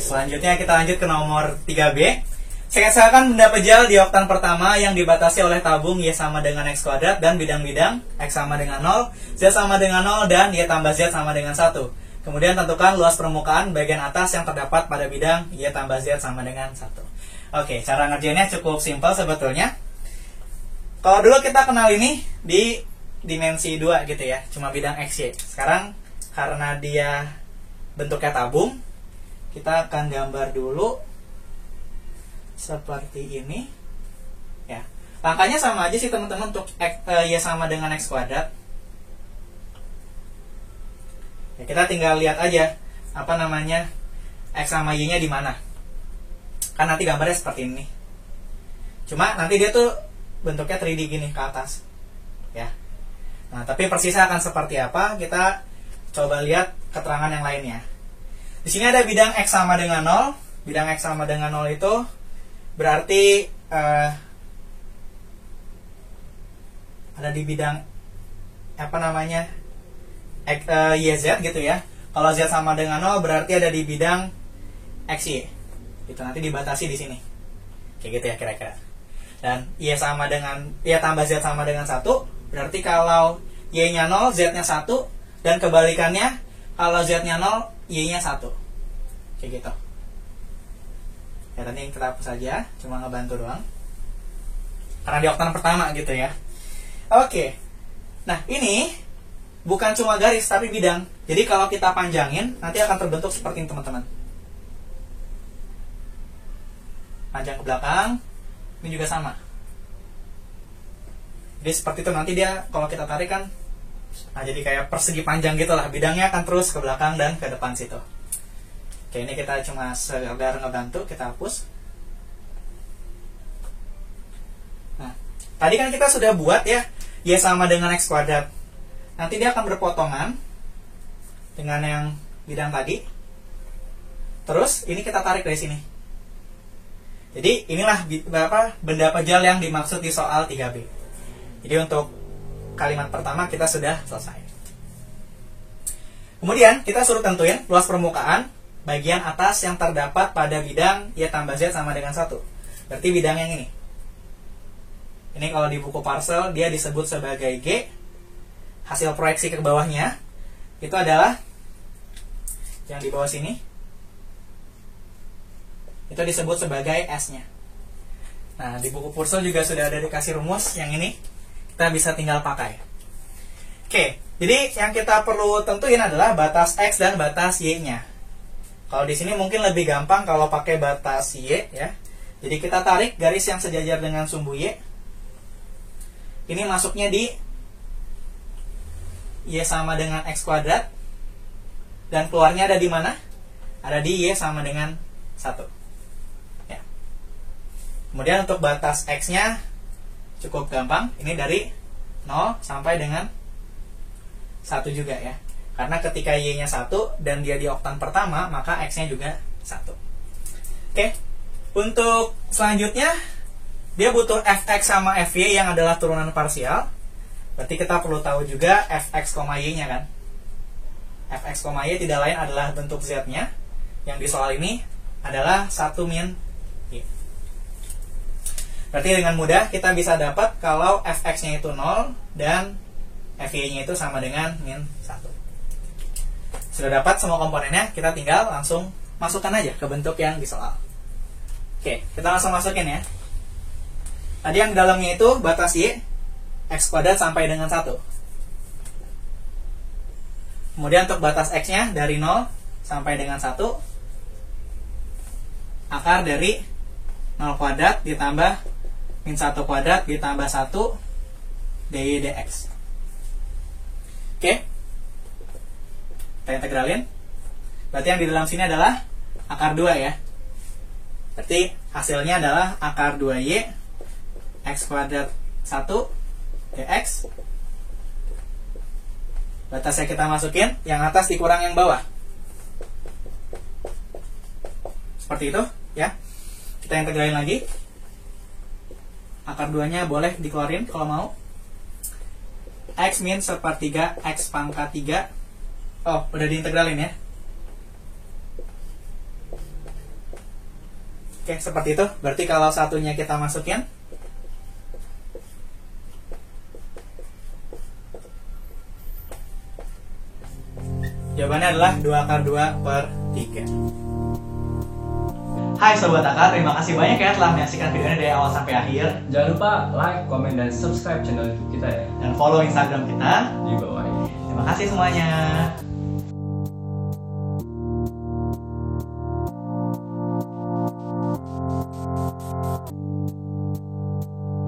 selanjutnya kita lanjut ke nomor 3B. Sekarang benda pejal di oktan pertama yang dibatasi oleh tabung Y sama dengan X kuadrat dan bidang-bidang X sama dengan 0, Z sama dengan 0, dan Y tambah Z sama dengan 1. Kemudian tentukan luas permukaan bagian atas yang terdapat pada bidang Y tambah Z sama dengan 1. Oke, cara ngerjainnya cukup simpel sebetulnya. Kalau dulu kita kenal ini di dimensi 2 gitu ya, cuma bidang XY. Sekarang karena dia bentuknya tabung, kita akan gambar dulu seperti ini ya. Langkahnya sama aja sih teman-teman untuk Y sama dengan X kuadrat ya, kita tinggal lihat aja apa namanya X sama Y nya di mana, kan nanti gambarnya seperti ini. Cuma nanti dia tuh bentuknya 3D gini ke atas ya. Nah tapi persisnya akan seperti apa, kita coba lihat keterangan yang lainnya. Di sini ada bidang X sama dengan 0. Bidang X sama dengan 0 itu berarti ada di bidang apa namanya YZ gitu ya. Kalau Z sama dengan 0 berarti ada di bidang XY. Itu nanti dibatasi di sini. Kayak gitu ya kira-kira. Dan Y sama dengan Y tambah Z sama dengan 1, berarti kalau Y-nya 0, Z-nya 1, dan kebalikannya kalau Z-nya 0, Y-nya 1. Kayak gitu. Ya tadi kita hapus saja, cuma ngebantu doang. Karena di oktan pertama gitu ya. Oke. Nah, ini bukan cuma garis tapi bidang. Jadi kalau kita panjangin nanti akan terbentuk seperti ini teman-teman. Panjang ke belakang, ini juga sama. Jadi seperti itu nanti dia kalau kita tarik kan, nah jadi kayak persegi panjang gitulah. Bidangnya akan terus ke belakang dan ke depan situ. Oke, ini kita cuma sekedar ngebantu, kita hapus. Nah, tadi kan kita sudah buat ya, Y sama dengan X kuadrat. Nanti dia akan berpotongan dengan yang bidang tadi. Terus, ini kita tarik dari sini. Jadi, inilah benda pejal yang dimaksud di soal 3B. Jadi, untuk kalimat pertama kita sudah selesai. Kemudian, kita suruh tentuin luas permukaan bagian atas yang terdapat pada bidang Y tambah Z sama dengan 1. Berarti bidang yang ini. Ini kalau di buku parcel dia disebut sebagai G. Hasil proyeksi ke bawahnya itu adalah yang di bawah sini. Itu disebut sebagai S-nya. Nah, di buku parcel juga sudah ada dikasih rumus yang ini. Kita bisa tinggal pakai. Oke, jadi yang kita perlu tentuin adalah batas X dan batas Y-nya. Kalau di sini mungkin lebih gampang kalau pakai batas Y ya. Jadi kita tarik garis yang sejajar dengan sumbu Y. Ini masuknya di Y sama dengan X kuadrat. Dan keluarnya ada di mana? Ada di Y sama dengan 1 ya. Kemudian untuk batas X-nya cukup gampang. Ini dari 0 sampai dengan 1 juga ya. Karena ketika Y-nya 1 dan dia di oktan pertama, maka X-nya juga 1. Oke. Untuk selanjutnya, dia butuh Fx sama Fy yang adalah turunan parsial. Berarti kita perlu tahu juga Fx, Y-nya kan. Fx, Y tidak lain adalah bentuk Z-nya. Yang di soal ini adalah 1 min Y. Berarti dengan mudah kita bisa dapat kalau Fx-nya itu 0 dan Fy-nya itu sama dengan min 1. Sudah dapat semua komponennya, kita tinggal langsung masukkan aja ke bentuk yang di soal. Oke, kita langsung masukin ya. Tadi yang dalamnya itu batas Y, X kuadrat sampai dengan 1. Kemudian untuk batas X-nya dari 0 sampai dengan 1. Akar dari 0 kuadrat ditambah min 1 kuadrat ditambah 1 dy dx. Oke. Kita integralin. Berarti yang di dalam sini adalah akar 2 ya. Berarti hasilnya adalah akar 2y X kuadrat 1 dx. Batasnya kita masukin, yang atas dikurang yang bawah. Seperti itu ya. Kita integralin lagi. Akar 2-nya boleh dikeluarin kalau mau. X min sepertiga X pangkat 3. Oh, udah diintegralin ya. Oke, seperti itu. Berarti kalau satunya kita masukin, jawabannya adalah 2/2/3. Hai Sobat Akar, terima kasih banyak ya telah menyaksikan videonya dari awal sampai akhir. Jangan lupa like, komen, dan subscribe channel YouTube kita ya. Dan follow Instagram kita di bawah ini. Terima kasih semuanya.